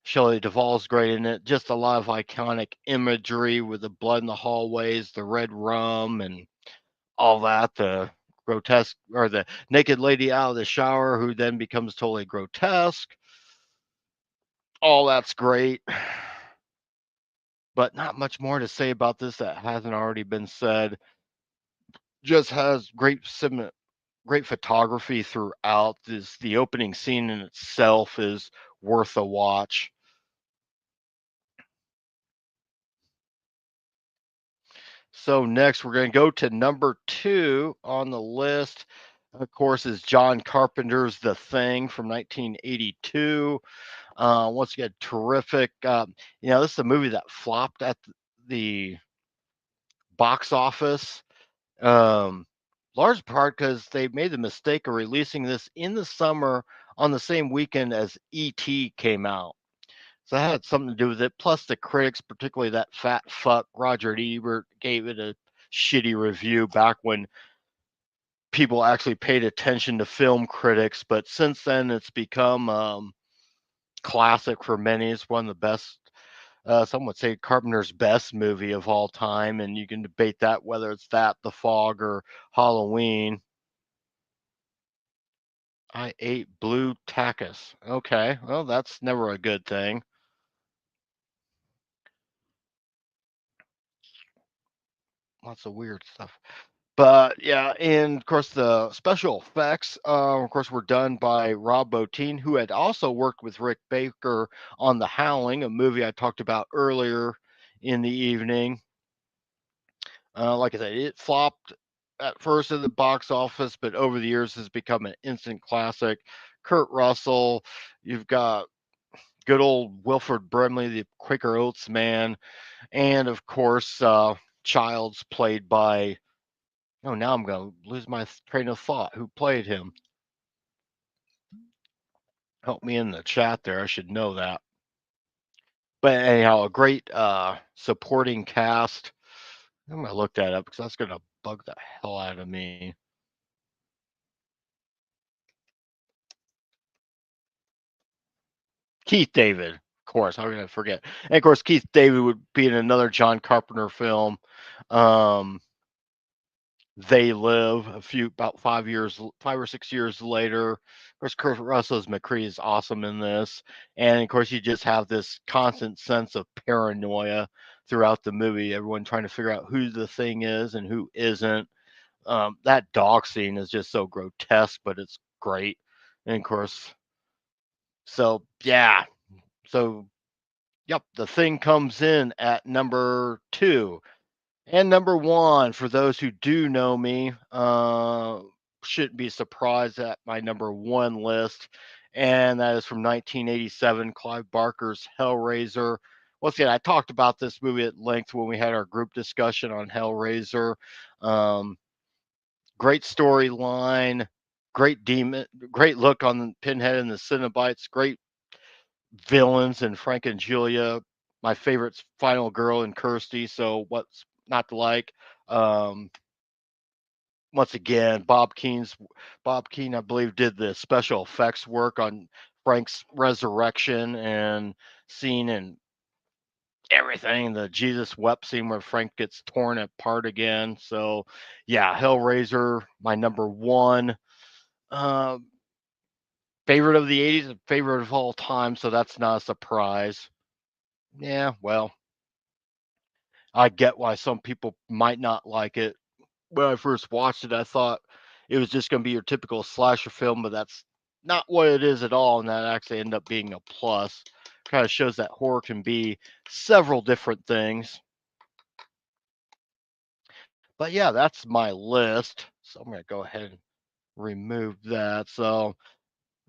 Shelley Duvall's great in it. Just a lot of iconic imagery with the blood in the hallways, the red rum, and all that. The grotesque or the naked lady out of the shower who then becomes totally grotesque. All that's great. But not much more to say about this that hasn't already been said. Just has great photography throughout. This the opening scene in itself is worth a watch. So next we're going to go to number 2 on the list. Of course, is John Carpenter's The Thing from 1982. Once again, terrific. This is a movie that flopped at the box office. Um, Large part because they made the mistake of releasing this in the summer on the same weekend as E.T. came out. So that had something to do with it. Plus, the critics, particularly that fat fuck Roger Ebert, gave it a shitty review back when people actually paid attention to film critics. But since then, it's become classic for many. It's one of the best. Some would say Carpenter's best movie of all time, and you can debate that whether it's that, The Fog, or Halloween. I ate blue tachus. Okay, well, that's never a good thing. Lots of weird stuff. But yeah, and of course the special effects, of course, were done by Rob Bottin, who had also worked with Rick Baker on The Howling, a movie I talked about earlier in the evening. Like I said, it flopped at first at the box office, but over the years has become an instant classic. Kurt Russell, you've got good old Wilford Brimley, the Quaker Oats man, and of course, Childs, played by, oh, now I'm going to lose my train of thought. Who played him? Help me in the chat there. I should know that. But anyhow, a great supporting cast. I'm going to look that up because that's going to bug the hell out of me. Keith David, of course. How can I forget? And of course, Keith David would be in another John Carpenter film. Um, They Live, about 5 years, 5 or 6 years later. Of course, Kurt Russell's McCree is awesome in this, and of course, you just have this constant sense of paranoia throughout the movie. Everyone trying to figure out who the thing is and who isn't. That dog scene is just so grotesque, but it's great. And of course, so yeah, so yep, the thing comes in at number two. And number one, for those who do know me, shouldn't be surprised at my number one list, and that is from 1987, Clive Barker's Hellraiser. Once again, I talked about this movie at length when we had our group discussion on Hellraiser. Um, Great storyline, great demon, great look on Pinhead and the Cenobites, great villains and Frank and Julia. My favorite's Final Girl and Kirsty. So what's not to like? Um, Once again, Bob Keane, I believe, did the special effects work on Frank's resurrection and scene and everything. The Jesus wept scene where Frank gets torn apart again. So yeah, Hellraiser, my number one. Uh, Favorite of the 80s and favorite of all time, so that's not a surprise. Yeah, well, I get why some people might not like it. When I first watched it, I thought it was just going to be your typical slasher film, but that's not what it is at all. And that actually ended up being a plus. Kind of shows that horror can be several different things. But yeah, that's my list. So I'm going to go ahead and remove that. So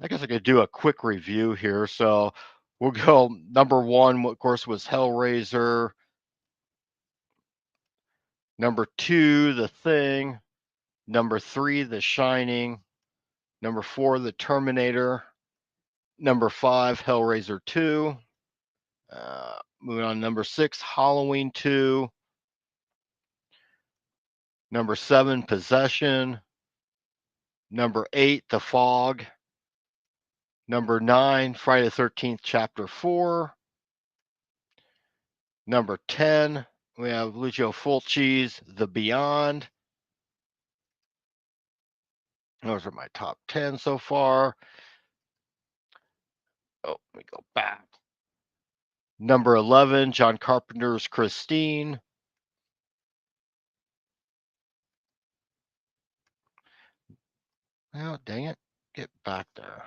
I guess I could do a quick review here. So we'll go number one, of course, was Hellraiser. Number two, The Thing. Number three, The Shining. Number four, The Terminator. Number five, Hellraiser 2. Moving on, number six, Halloween 2. Number seven, Possession. Number eight, The Fog. Number nine, Friday the 13th, Chapter 4. Number 10, we have Lucio Fulci's The Beyond. Those are my top 10 so far. Oh, let me go back. Number 11, John Carpenter's Christine. Oh, dang it. Get back there.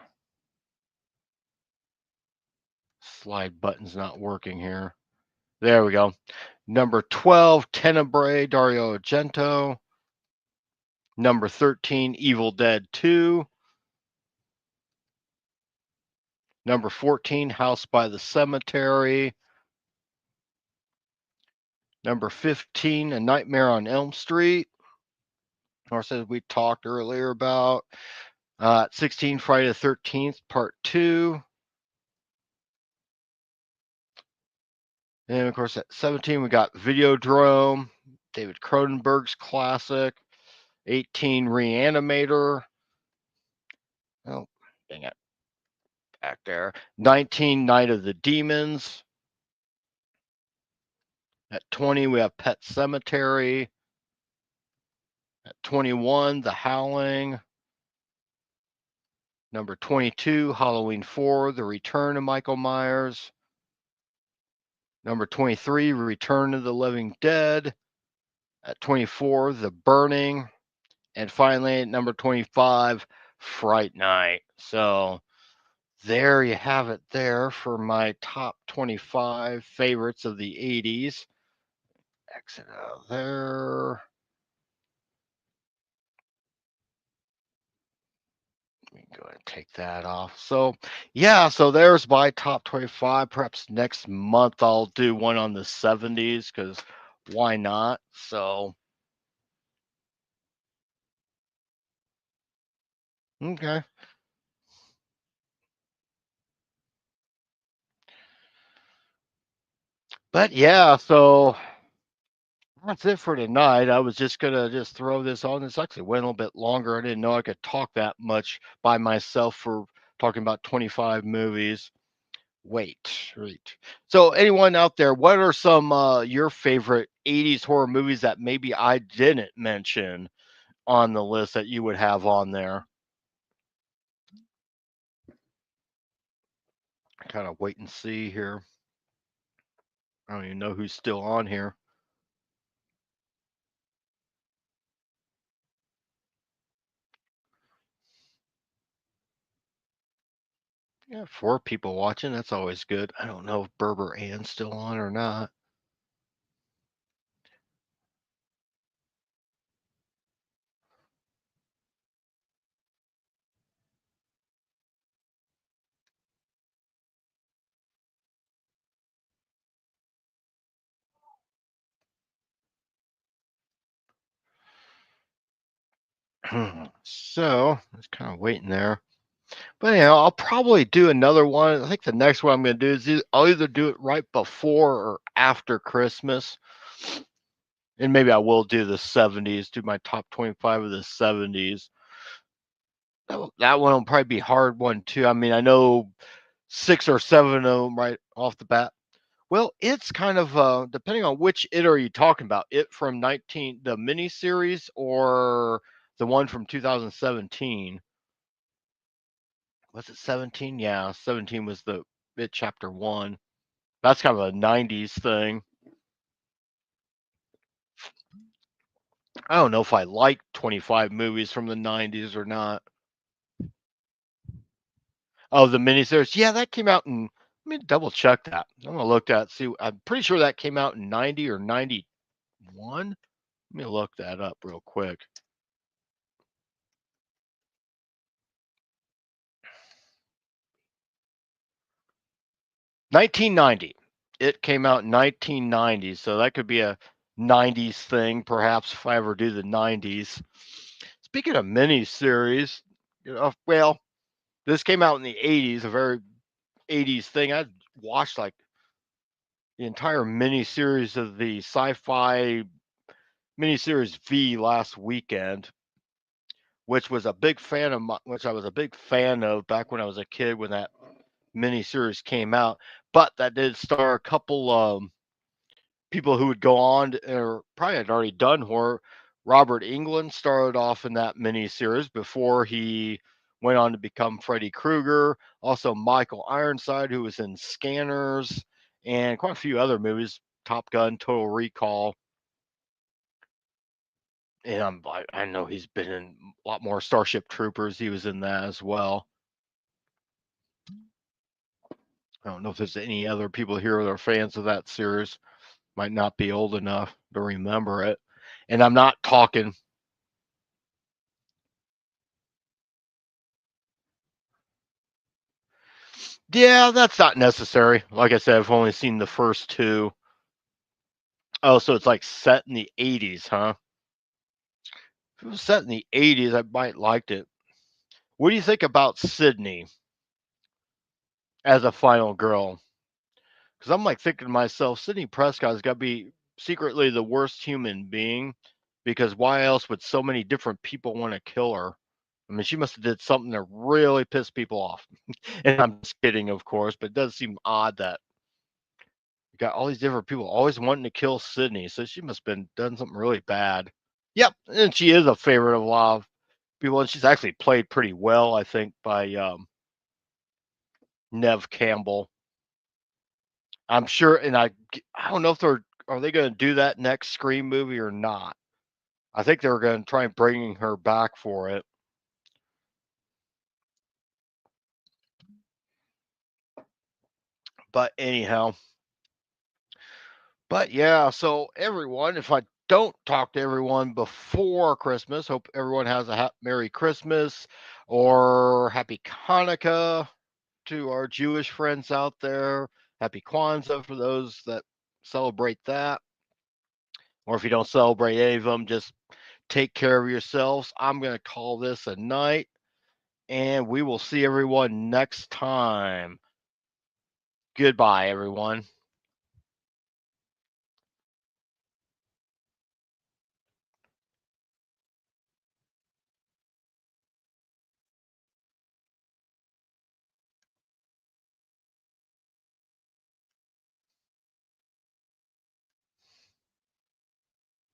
Slide button's not working here. There we go. Number 12, Tenebrae, Dario Argento. Number 13, Evil Dead 2. Number 14, House by the Cemetery. Number 15, A Nightmare on Elm Street. Of course, as we talked earlier about. 16, Friday the 13th, Part 2. And of course, at 17, we got Videodrome, David Cronenberg's classic. 18, Reanimator. Oh, dang it. Back there. 19, Night of the Demons. At 20, we have Pet Cemetery. At 21, The Howling. Number 22, Halloween 4, The Return of Michael Myers. Number 23, Return of the Living Dead. At 24, The Burning. And finally, at number 25, Fright Night. So there you have it there for my top 25 favorites of the 80s. Exit out of there. Let me go ahead and take that off. So, yeah, so there's my top 25. Perhaps next month I'll do one on the 70s because why not? So, okay. But yeah, so that's it for tonight. I was just gonna just throw this on. This actually went a little bit longer. I didn't know I could talk that much by myself for talking about 25 movies. Wait. So anyone out there, what are some your favorite 80s horror movies that maybe I didn't mention on the list that you would have on there? Kind of wait and see here. I don't even know who's still on here. Yeah, 4 people watching. That's always good. I don't know if Berber Ann's still on or not. So just kind of waiting there. But I'll probably do another one. I think the next one I'm going to do is I'll either do it right before or after Christmas, and maybe I will do the 70s. Do my top 25 of the 70s. That one will probably be a hard one too. I mean, I know 6 or 7 of them right off the bat. Well, it's kind of depending on which it are you talking about. It from 19 the miniseries or the one from 2017. Was it 17? Yeah, 17 was the it chapter 1. That's kind of a 90s thing. I don't know if I like 25 movies from the 90s or not. Oh, the miniseries. Yeah, that came out in. Let me double check that. I'm gonna look at see. I'm pretty sure that came out in 90 or 91. Let me look that up real quick. 1990. It came out in 1990, so that could be a 90s thing, perhaps if I ever do the 90s. Speaking of miniseries, well, this came out in the 80s, a very 80s thing. I watched like the entire miniseries of the sci-fi miniseries V last weekend, which was a big fan of which I was a big fan of back when I was a kid when that miniseries came out. But that did star a couple people who would go on or probably had already done horror. Robert Englund started off in that miniseries before he went on to become Freddy Krueger. Also, Michael Ironside, who was in Scanners and quite a few other movies, Top Gun, Total Recall. And I know he's been in a lot more Starship Troopers. He was in that as well. I don't know if there's any other people here that are fans of that series. Might not be old enough to remember it. And I'm not talking. Yeah, that's not necessary. Like I said, I've only seen the first 2. Oh, so it's like set in the 80s, huh? If it was set in the 80s, I might liked it. What do you think about Sydney as a final girl? Because I'm like thinking to myself, Sidney Prescott's got to be secretly the worst human being, because why else would so many different people want to kill her? I mean, she must have did something that really pissed people off. And I'm just kidding, of course, but it does seem odd that you got all these different people always wanting to kill Sydney. So she must have been done something really bad. Yep, and she is a favorite of a lot of people, and she's actually played pretty well, I think, by Nev Campbell. I'm sure, and I don't know if are they going to do that next Scream movie or not. I think they were going to try and bring her back for it. But anyhow, but yeah, so everyone, if I don't talk to everyone before Christmas, hope everyone has a Merry Christmas or Happy Hanukkah to our Jewish friends out there. Happy Kwanzaa for those that celebrate that. Or if you don't celebrate any of them, just take care of yourselves. I'm going to call this a night, and we will see everyone next time. Goodbye, everyone.